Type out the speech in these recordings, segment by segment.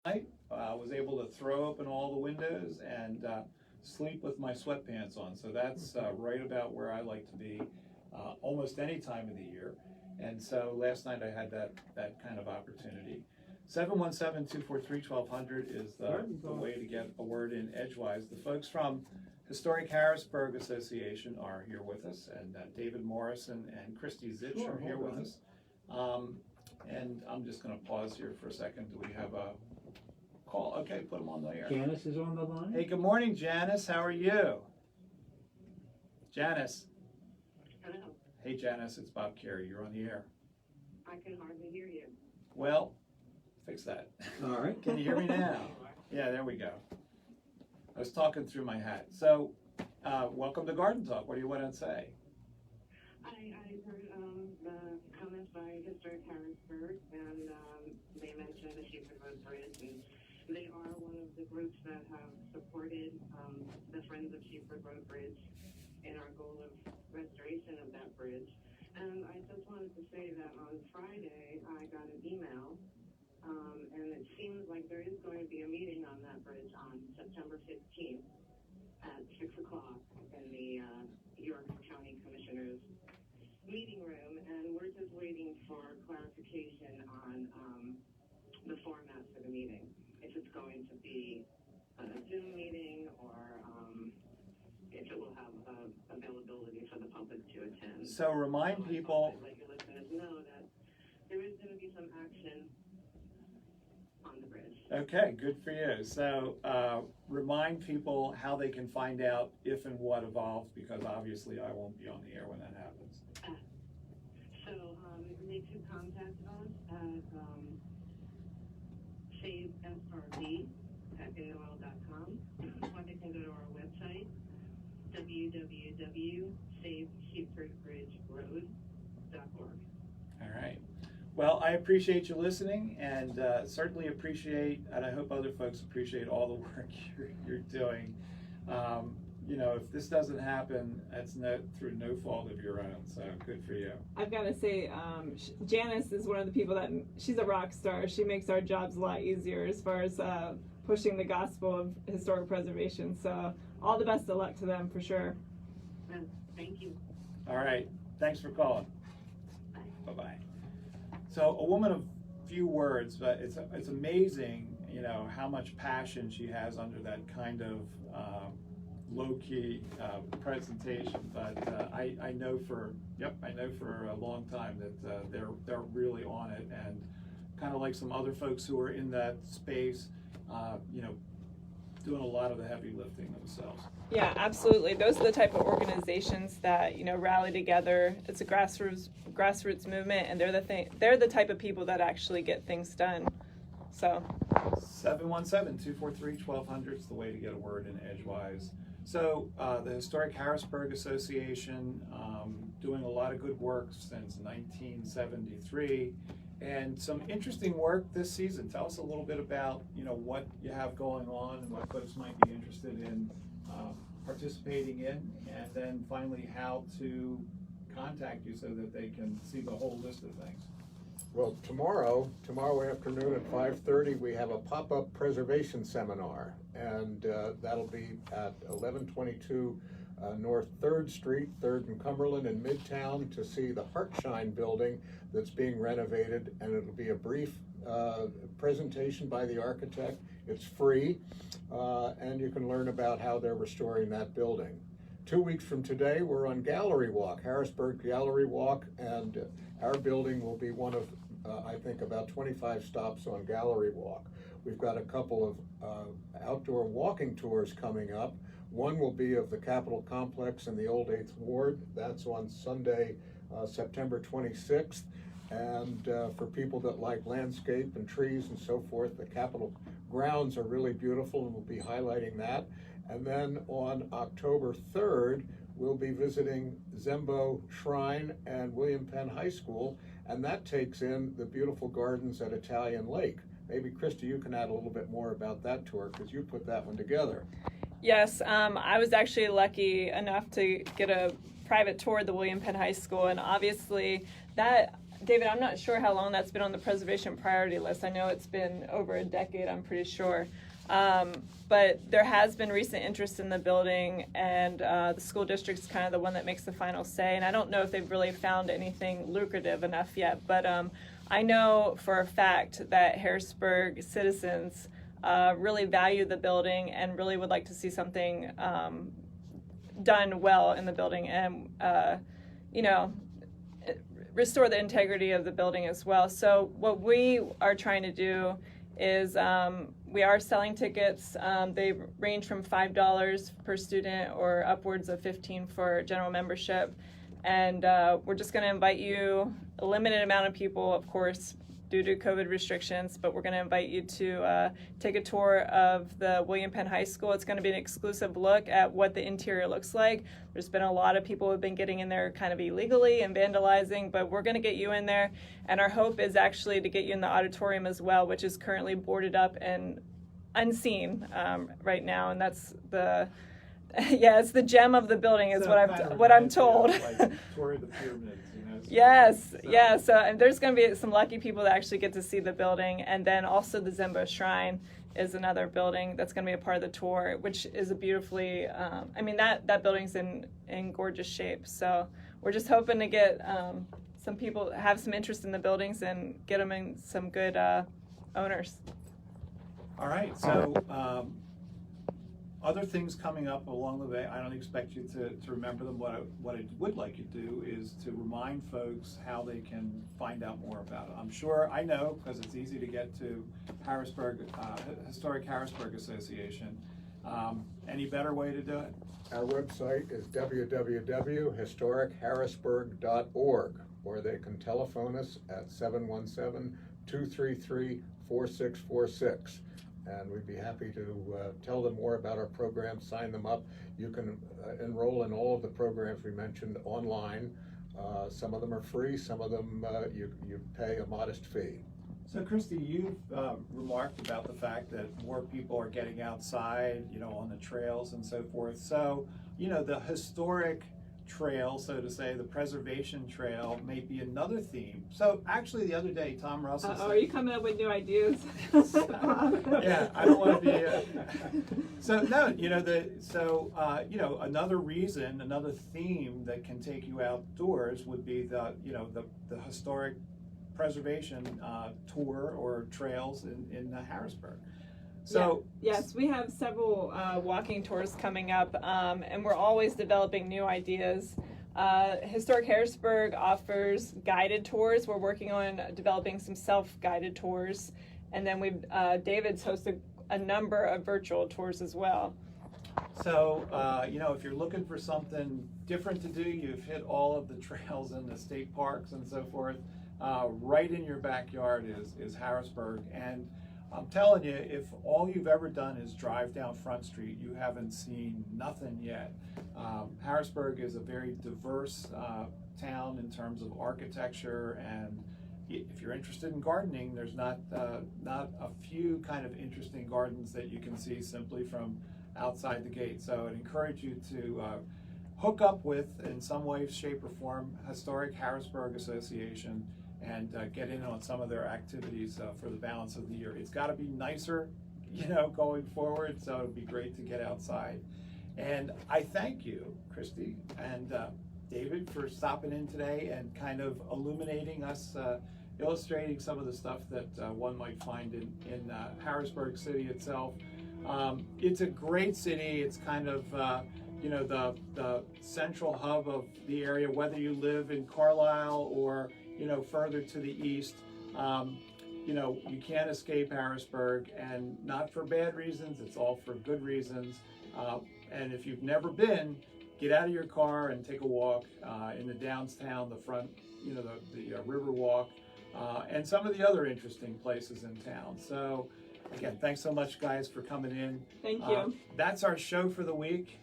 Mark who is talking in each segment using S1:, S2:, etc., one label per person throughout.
S1: night. I was able to throw open all the windows and sleep with my sweatpants on. So that's right about where I like to be almost any time of the year. And so last night I had that kind of opportunity. 717-243-1200 is the way to get a word in edgewise. The folks from Historic Harrisburg Association are here with us, and David Morrison and Christy Zitsch are here with us. And I'm just going to pause here for a second. Do we have a call? Okay, put them on the air.
S2: Janice is on the line.
S1: Hey, good morning, Janice. How are you? Janice.
S3: Hello.
S1: Hey, Janice, it's Bob Carey. You're on the air.
S3: I can hardly hear you.
S1: Well, fix that.
S2: All right.
S1: Can you hear me now? Yeah, there we go. I was talking through my hat. So, welcome to Garden Talk. What do you want to say?
S3: I heard the comments by Historic Harrisburg, and they mentioned the Sheepford Road Bridge, and they are one of the groups that have supported the Friends of Sheepford Road Bridge in our goal of restoration of that bridge. And I just wanted to say that on Friday, I got an email, and it seems like there is going to be a meeting on that bridge on September 15th at 6 o'clock in the York County Commissioners meeting room, and we're just waiting for clarification on the format for the meeting. If it's going to be a Zoom meeting or if it will have availability for the public to attend.
S1: So remind people.
S3: Let your listeners know that there is going to be some action on the bridge.
S1: Okay, good for you. So remind people how they can find out if and what evolves, because obviously I won't be on the air when that happens.
S3: So they could contact us at savesrv@aol.com, or they can go to our website, www.savesheepfordbridgeroad.org.
S1: All right. Well, I appreciate you listening, and certainly appreciate, and I hope other folks appreciate all the work you're doing. You know, if this doesn't happen, it's through no fault of your own, so good for you.
S4: I've got to say, Janice is one of the people that, she's a rock star. She makes our jobs a lot easier as far as pushing the gospel of historic preservation. So all the best of luck to them for sure.
S3: Thank you.
S1: All right. Thanks for calling.
S3: Bye.
S1: Bye-bye. So a woman of few words, but it's amazing, you know, how much passion she has under that kind of low-key presentation. But I know for a long time that they're really on it, and kind of like some other folks who are in that space, you know, doing a lot of the heavy lifting themselves.
S4: Yeah, absolutely. Those are the type of organizations that, you know, rally together. It's a grassroots movement, and they're the type of people that actually get things done. So
S1: 717-243-1200 is the way to get a word in edgewise. So the Historic Harrisburg Association, doing a lot of good work since 1973, and some interesting work this season. Tell us a little bit about, you know, what you have going on and what folks might be interested in participating in, and then finally how to contact you so that they can see the whole list of things.
S5: Well, tomorrow afternoon at 5:30, we have a pop-up preservation seminar, and that'll be at 1122 North 3rd Street, 3rd and Cumberland in Midtown, to see the Hartshine building that's being renovated, and it'll be a brief presentation by the architect. It's free, and you can learn about how they're restoring that building. 2 weeks from today, we're on Gallery Walk, Harrisburg Gallery Walk, and our building will be one of, I think, about 25 stops on Gallery Walk. We've got a couple of outdoor walking tours coming up. One will be of the Capitol Complex in the Old 8th Ward. That's on Sunday, September 26th. And for people that like landscape and trees and so forth, the Capitol grounds are really beautiful, and we'll be highlighting that. And then on October 3rd, we'll be visiting Zembo Shrine and William Penn High School, and that takes in the beautiful gardens at Italian Lake. Maybe, Christy, you can add a little bit more about that tour, because you put that one together.
S4: yes, I was actually lucky enough to get a private tour of the William Penn High School, and obviously that David, I'm not sure how long that's been on the preservation priority list. I know it's been over a decade, I'm pretty sure. But there has been recent interest in the building, and the school district's kind of the one that makes the final say. And I don't know if they've really found anything lucrative enough yet, but I know for a fact that Harrisburg citizens really value the building and really would like to see something done well in the building, and restore the integrity of the building as well. So what we are trying to do is we are selling tickets. They range from $5 per student or upwards of $15 for general membership. And we're just going to invite you, a limited amount of people, of course, due to COVID restrictions, but we're going to invite you to take a tour of the William Penn High School. It's going to be an exclusive look at what the interior looks like. There's been a lot of people who have been getting in there kind of illegally and vandalizing, but we're going to get you in there. And our hope is actually to get you in the auditorium as well, which is currently boarded up and unseen right now. And that's the it's the gem of the building, is
S1: So
S4: what I'm told.
S1: Like tour of the pyramids, you know.
S4: Yes,
S1: So-
S4: yeah. So and there's going to be some lucky people that actually get to see the building, and then also the Zembo Shrine is another building that's going to be a part of the tour, which is a beautifully. That building's in gorgeous shape. So we're just hoping to get some people have some interest in the buildings and get them in some good owners.
S1: All right, so other things coming up along the way. I don't expect you to remember them. What I would like you to do is to remind folks how they can find out more about it. I'm sure I know, because it's easy to get to Harrisburg, Historic Harrisburg Association. Any better way to do it?
S5: Our website is www.historicharrisburg.org, or they can telephone us at 717-233-4646. And we'd be happy to tell them more about our program, sign them up. You can enroll in all of the programs we mentioned online. Some of them are free, some of them you pay a modest fee.
S1: So Christy, you've remarked about the fact that more people are getting outside, on the trails and so forth. So, the historic trail, so to say, the preservation trail may be another theme. So actually the other day, Tom Russell said,
S4: Are you coming up with new ideas?
S1: yeah, I don't want to be. Another reason, another theme that can take you outdoors would be the historic preservation tour or trails in Harrisburg. So
S4: yes, we have several walking tours coming up, and we're always developing new ideas. Historic Harrisburg offers guided tours. We're working on developing some self-guided tours, and then David's hosted a number of virtual tours as well.
S1: So, if you're looking for something different to do, you've hit all of the trails in the state parks and so forth. Right in your backyard is Harrisburg. And I'm telling you, if all you've ever done is drive down Front Street, you haven't seen nothing yet. Harrisburg is a very diverse town in terms of architecture, and if you're interested in gardening, there's not a few kind of interesting gardens that you can see simply from outside the gate. So I'd encourage you to hook up with, in some way, shape, or form, Historic Harrisburg Association, and get in on some of their activities for the balance of the year. It's got to be nicer, going forward, so it'd be great to get outside. And I thank you, Christy and David, for stopping in today and kind of illuminating us, illustrating some of the stuff that one might find in Harrisburg City itself. It's a great city. It's kind of the central hub of the area, whether you live in Carlisle or further to the east. You can't escape Harrisburg, and not for bad reasons. It's all for good reasons. And if you've never been, get out of your car and take a walk in the downtown, the front, the river walk, and some of the other interesting places in town. So again, thanks so much, guys, for coming in.
S4: Thank you.
S1: That's our show for the week.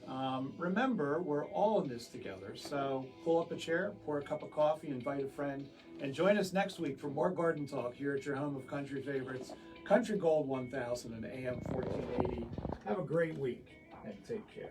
S1: Remember, we're all in this together. So pull up a chair, pour a cup of coffee, invite a friend, and join us next week for more garden talk here at your home of country favorites, Country Gold 1000 and AM 1480. Have a great week and take care.